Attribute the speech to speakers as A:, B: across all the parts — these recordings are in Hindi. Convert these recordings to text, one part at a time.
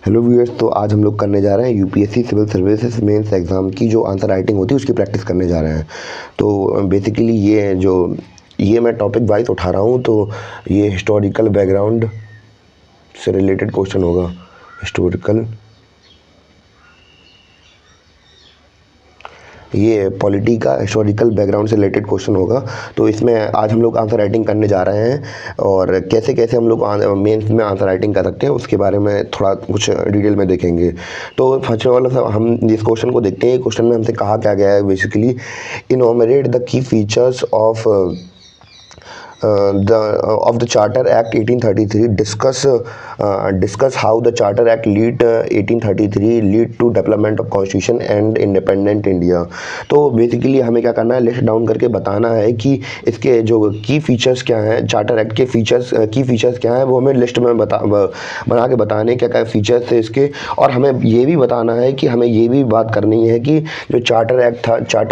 A: हेलो व्यूअर्स, तो आज हम लोग करने जा रहे हैं UPSC civil services mains exam की जो आंसर राइटिंग होती है उसकी प्रैक्टिस करने जा रहे हैं। तो बेसिकली ये मैं टॉपिक वाइज उठा रहा हूँ। तो ये हिस्टोरिकल बैकग्राउंड से रिलेटेड क्वेश्चन होगा। ये पॉलिटी का हिस्टोरिकल बैकग्राउंड से रिलेटेड क्वेश्चन होगा। तो इसमें आज हम लोग आंसर राइटिंग करने जा रहे हैं और कैसे कैसे हम लोग मेंस में आंसर राइटिंग कर सकते हैं उसके बारे में थोड़ा कुछ डिटेल में देखेंगे। तो फर्स्ट ऑफ ऑल हम इस क्वेश्चन को देखते हैं। क्वेश्चन में हमसे कहा क्या गया है, basically enumerate the key features of the Charter Act 1833. Discuss how the Charter Act 1833 lead to development of Constitution and independent India. तो बेसिकली हमें क्या करना है, लिस्ट डाउन करके बताना है कि इसके जो की फीचर्स क्या हैं, चार्टर एक्ट के की फीचर्स क्या हैं, वो हमें लिस्ट में बना के बताने क्या क्या फीचर्स थे इसके। और हमें ये भी बताना है कि हमें ये भी बात करनी है कि जो चार्टर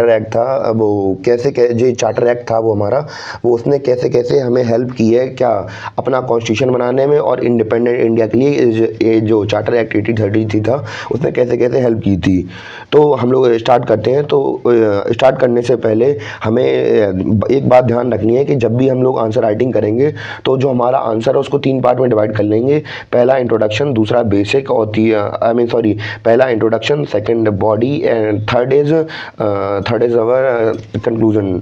A: एक्ट था वो कैसे जो चार्टर एक्ट था वो हमारा वो उसने कैसे हमें हेल्प की है क्या अपना कॉन्स्टिट्यूशन बनाने में और इंडिपेंडेंट इंडिया के लिए जो चार्टर एक्ट 1833 था उसने कैसे हेल्प की थी। तो हम लोग स्टार्ट करते हैं। तो स्टार्ट करने से पहले हमें एक बात ध्यान रखनी है कि जब भी हम लोग आंसर राइटिंग करेंगे तो जो हमारा आंसर है उसको 3 पार्ट में डिवाइड कर लेंगे। पहला इंट्रोडक्शन, दूसरा बेसिक और पहला introduction, second body and third is our conclusion.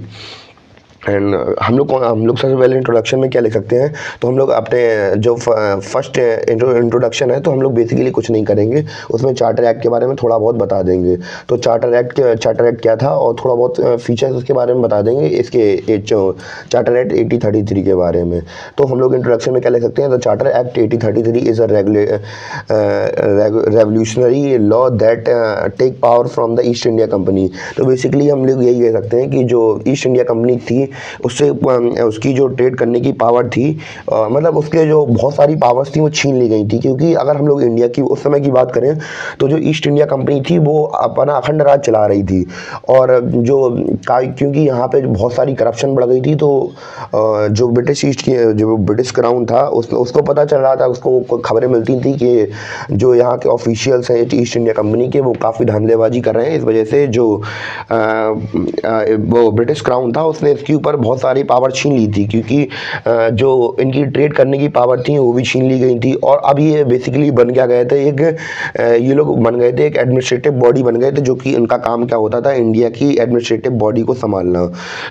A: And हम लोग सबसे पहले इंट्रोडक्शन में क्या लिख सकते हैं, तो हम लोग अपने जो फर्स्ट इंट्रोडक्शन है तो हम लोग बेसिकली कुछ नहीं करेंगे, उसमें चार्टर एक्ट के बारे में थोड़ा बहुत बता देंगे। तो चार्टर एक्ट क्या था और थोड़ा बहुत फीचर्स उसके बारे में बता देंगे, इसके चार्टर एक्ट 1833 के बारे में। तो हम लोग इंट्रोडक्शन में क्या लिख सकते हैं, तो charter act 1833 is a revolutionary law that take power from the East India Company. तो बेसिकली हम लोग यही कह सकते हैं कि जो ईस्ट इंडिया कंपनी थी उससे उसकी जो ट्रेड करने की पावर थी, मतलब उसके जो बहुत सारी पावर्स थी वो छीन ली गई थी। क्योंकि अगर हम लोग इंडिया की उस समय की बात करें तो जो ईस्ट इंडिया कंपनी थी वो अपना अखंड राज चला रही थी और क्योंकि यहाँ पे बहुत सारी करप्शन बढ़ गई थी तो जो ब्रिटिश क्राउन था उसको पता चल रहा था, उसको खबरें मिलती थी कि जो यहाँ के ऑफिशियल्स हैं ईस्ट इंडिया कंपनी के वो काफ़ी धांधलेबाजी कर रहे हैं। इस वजह से जो वो ब्रिटिश क्राउन था उसने इसके ऊपर बहुत सारी पावर छीन ली थी, क्योंकि जो इनकी ट्रेड करने की पावर थी वो भी छीन ली गई थी। और अब ये बेसिकली बन क्या गए थे, ये लोग बन गए थे एक एडमिनिस्ट्रेटिव बॉडी बन गए थे, जो कि उनका काम क्या होता था, इंडिया की एडमिनिस्ट्रेटिव बॉडी को संभालना।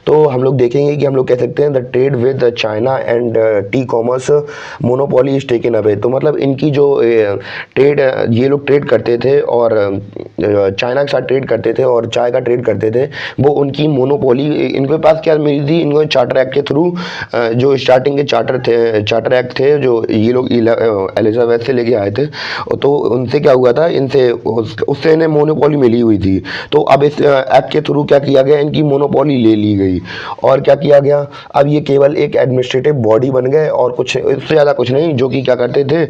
A: तो हम लोग देखेंगे कि हम लोग कह सकते हैं the trade with China and T commerce monopoly is taken away. तो मतलब इनकी जो ट्रेड, ये लोग ट्रेड करते थे और चाइना के साथ ट्रेड करते थे और चाय का ट्रेड करते थे, वो उनकी मोनोपोली इनके पास क्या मिली थी, इनको चार्टर एक्ट के थ्रू जो स्टार्टिंग के चार्टर एक्ट थे जो ये लोग एलिजाबेथ से लेके आए थे, तो उनसे क्या हुआ था, इनसे उससे इन्हें मोनोपोली मिली हुई थी। तो अब इस एक्ट के थ्रू क्या किया गया, इनकी मोनोपोली ले ली गई और क्या किया गया, अब ये केवल एक एडमिनिस्ट्रेटिव बॉडी बन गए और कुछ इससे ज़्यादा कुछ नहीं, जो कि क्या करते थे,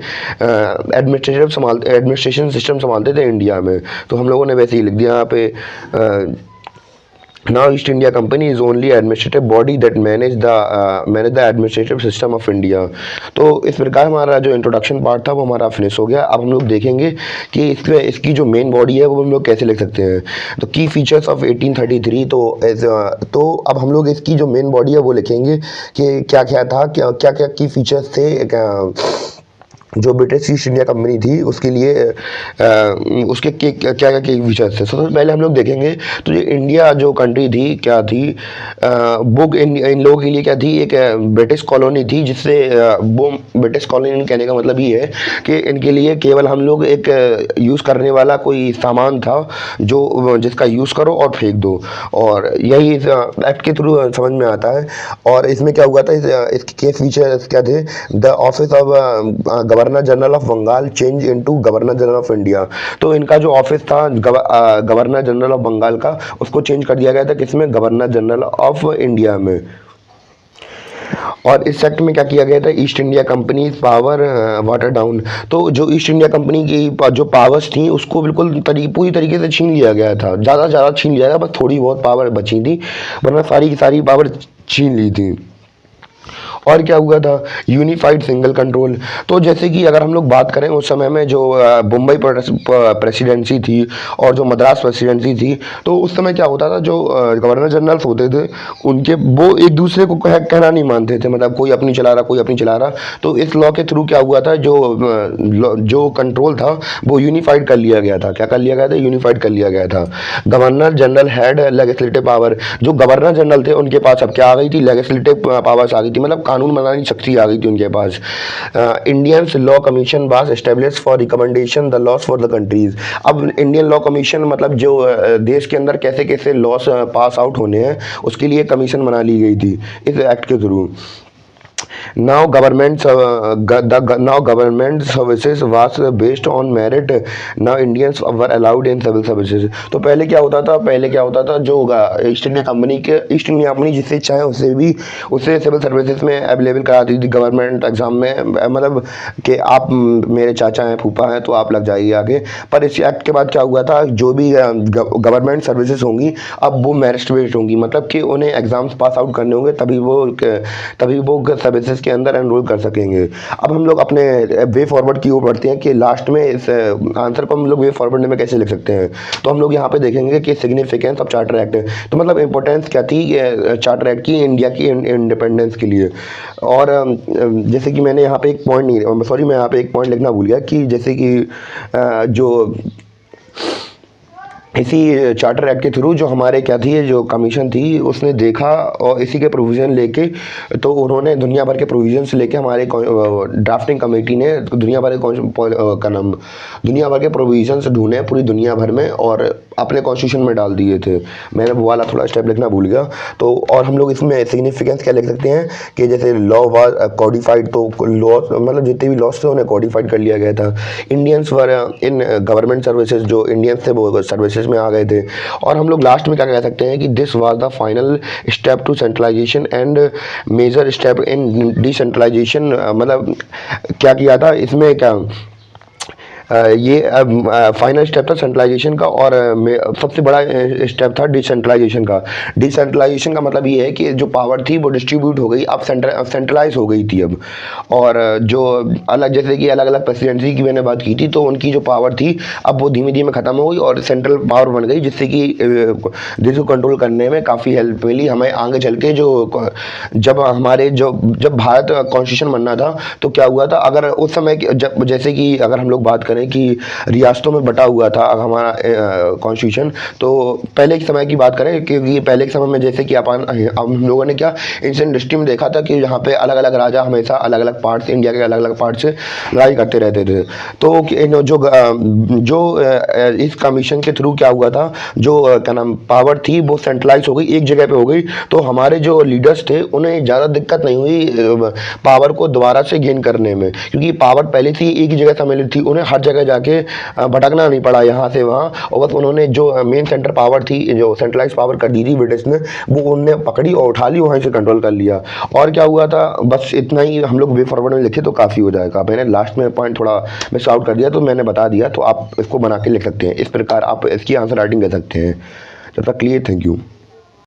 A: एडमिनिस्ट्रेशन सिस्टम संभालते थे इंडिया में। तो हम लोगों ने वैसे ही लिख दिया यहाँ पे, Now East India Company is only administrative body that manage the administrative system of India। तो इस प्रकार हमारा जो इंट्रोडक्शन पार्ट था वो हमारा फिनिश हो गया। अब हम लोग देखेंगे कि इसकी जो मेन बॉडी है वो हम लोग कैसे लिख सकते हैं। तो की फीचर्स ऑफ 1833, तो अब हम लोग इसकी जो मेन बॉडी है वो लिखेंगे कि क्या क्या था, क्या की फीचर्स थे जो ब्रिटिश ईस्ट इंडिया कंपनी थी उसके लिए, उसके क्या क्या फीचर्स थे। सबसे पहले हम लोग देखेंगे तो जो इंडिया जो कंट्री थी क्या थी, वो इन लोगों के लिए क्या थी, एक ब्रिटिश कॉलोनी थी, जिससे वो ब्रिटिश कॉलोनी कहने का मतलब ये है कि इनके लिए केवल हम लोग एक यूज़ करने वाला कोई सामान था जो जिसका यूज़ करो और फेंक दो, और यही इस एक्ट के थ्रू समझ में आता है। और इसमें क्या हुआ था, इसके फीचर्स क्या थे, the office of governor general of Bengal change into governor general of India. तो इनका जो ऑफिस था गवर्नर जनरल ऑफ बंगाल का, उसको चेंज कर दिया गया था किसमें, गवर्नर जनरल ऑफ इंडिया में। और इस एक्ट में क्या किया गया था, east India company power water down. तो जो ईस्ट इंडिया कंपनी की जो पावर्स थी उसको बिल्कुल पूरी तरीके से छीन लिया गया था, ज़्यादा छीन लिया गया, बस थोड़ी बहुत पावर बची थी, वरना सारी की सारी पावर छीन ली थी। और क्या हुआ था, यूनिफाइड सिंगल कंट्रोल। तो जैसे कि अगर हम लोग बात करें उस समय में जो मुंबई प्रेसिडेंसी थी और जो मद्रास प्रेसिडेंसी थी, तो उस समय क्या होता था, जो गवर्नर जनरल्स होते थे उनके वो एक दूसरे को कहना नहीं मानते थे, मतलब कोई अपनी चला रहा कोई अपनी चला रहा। तो इस लॉ के थ्रू क्या हुआ था, जो कंट्रोल था वो यूनिफाइड कर लिया गया था। क्या कर लिया गया था, यूनिफाइड कर लिया गया था। Governor general had legislative power. जो गवर्नर जनरल थे उनके पास अब क्या आ गई थी, लेजिस्लेटिव पावर्स आ गई थी, मतलब कानून बनाने की शक्ति आ गई थी उनके पास। Indian law commission was establish for recommendation the laws for the countries. अब इंडियन लॉ कमीशन मतलब जो देश के अंदर कैसे कैसे लॉस पास आउट होने हैं उसके लिए कमीशन बना ली गई थी इस एक्ट के through. Now government services was based on merit. Now Indians were allowed in civil services. तो पहले क्या होता था, जो ईस्ट इंडिया कंपनी जिससे चाहे उसे सिविल सर्विसेज में अवेलेबल कराती थी गवर्नमेंट एग्जाम में, मतलब कि आप मेरे चाचा हैं फूफा हैं तो आप लग जाइए आगे। पर इस एक्ट के बाद क्या हुआ था, जो भी गवर्नमेंट सर्विसेज होंगी अब वो मेरिट बेस्ड होंगी, मतलब कि उन्हें एग्जाम्स पास आउट करने होंगे तभी वो सर्विसेज के अंदर एनरोल कर सकेंगे। अब हम लोग अपने वे फॉरवर्ड की ओर बढ़ते हैं कि लास्ट में इस आंसर को हम लोग वे फॉरवर्ड में कैसे लिख सकते हैं। तो हम लोग यहाँ पे देखेंगे कि सिग्निफिकेंस ऑफ चार्टर एक्ट, तो मतलब इंपॉर्टेंस क्या थी चार्टर एक्ट की इंडिया की इंडिपेंडेंस के लिए। और जैसे कि मैंने यहाँ पे एक पॉइंट नहीं, सॉरी मैं यहाँ पे एक पॉइंट लिखना भूल गया कि जैसे कि जो इसी चार्टर एक्ट के थ्रू जो हमारे क्या थी, जो कमीशन थी उसने देखा और इसी के प्रोविज़न लेके तो उन्होंने दुनिया भर के प्रोविजंस लेके हमारे ड्राफ्टिंग कमेटी ने दुनिया भर के प्रोविजंस ढूंढे पूरी दुनिया भर में और अपने कॉन्स्टिट्यूशन में डाल दिए थे। मैंने वो वाला थोड़ा स्टेप लिखना भूल गया। तो और हम लोग इसमें सिग्निफिकेंस क्या लिख सकते हैं कि जैसे लॉ वाज कोडिफाइड, तो लॉ मतलब जितने भी लॉस थे उन्हें कोडिफाइड कर लिया गया था। Indians were in government services, जो इंडियंस थे वो सर्विसेज में आ गए थे। और हम लोग लास्ट में क्या कह सकते हैं कि this was the final step to centralization and major step in decentralization. मतलब क्या किया था इसमें, क्या ये फाइनल स्टेप था सेंट्रलाइजेशन का और सबसे बड़ा स्टेप था डिसेंट्रलाइजेशन का। डिसेंट्रलाइजेशन का मतलब ये है कि जो पावर थी वो डिस्ट्रीब्यूट हो गई, अब सेंट्रलाइज हो गई थी अब। और जो अलग जैसे कि अलग अलग प्रेसिडेंसी की मैंने बात की थी तो उनकी जो पावर थी अब वो धीमे धीमे ख़त्म हो गई और सेंट्रल पावर बन गई, जिससे कि देश को कंट्रोल करने में काफ़ी हेल्प मिली हमें आगे चल के। जब भारत कॉन्स्टिट्यूशन बनना था तो क्या हुआ था, अगर उस समय जब जैसे कि अगर हम लोग बात करें कि रियासतों में बटा हुआ था हमारा कॉन्स्टिट्यूशन, तो पहले के समय की बात करें क्योंकि पहले के समय में जैसे कि हम लोगों ने क्या एंशिएंट हिस्ट्री में देखा था कि यहाँ पे अलग अलग राजा हमेशा अलग अलग पार्ट से, इंडिया के अलग अलग पार्ट से लड़ाई करते रहते थे। तो जो इस कमीशन के थ्रू क्या हुआ था, जो क्या नाम पावर थी वो सेंट्रलाइज हो गई, एक जगह पे हो गई। तो हमारे जो लीडर्स थे उन्हें ज़्यादा दिक्कत नहीं हुई पावर को दोबारा से गेन करने में, क्योंकि पावर पहले से एक ही जगह सम्मिलित थी, उन्हें हर जगह जाके भटकना नहीं पड़ा यहाँ से वहाँ। और बस उन्होंने जो मेन सेंटर पावर थी, जो सेंट्रलाइज पावर कर दी थी ब्रिटिश ने, वो उनने पकड़ी और उठा ली, वहीं से कंट्रोल कर लिया। और क्या हुआ था, बस इतना ही हम लोग वे फॉरवर्ड में लिखे तो काफ़ी हो जाएगा। मैंने लास्ट में पॉइंट थोड़ा मिस आउट कर दिया तो मैंने बता दिया, तो आप इसको बना के लिख सकते हैं। इस प्रकार आप इसकी आंसर राइटिंग कर सकते हैं। जब तक क्लियर, थैंक यू।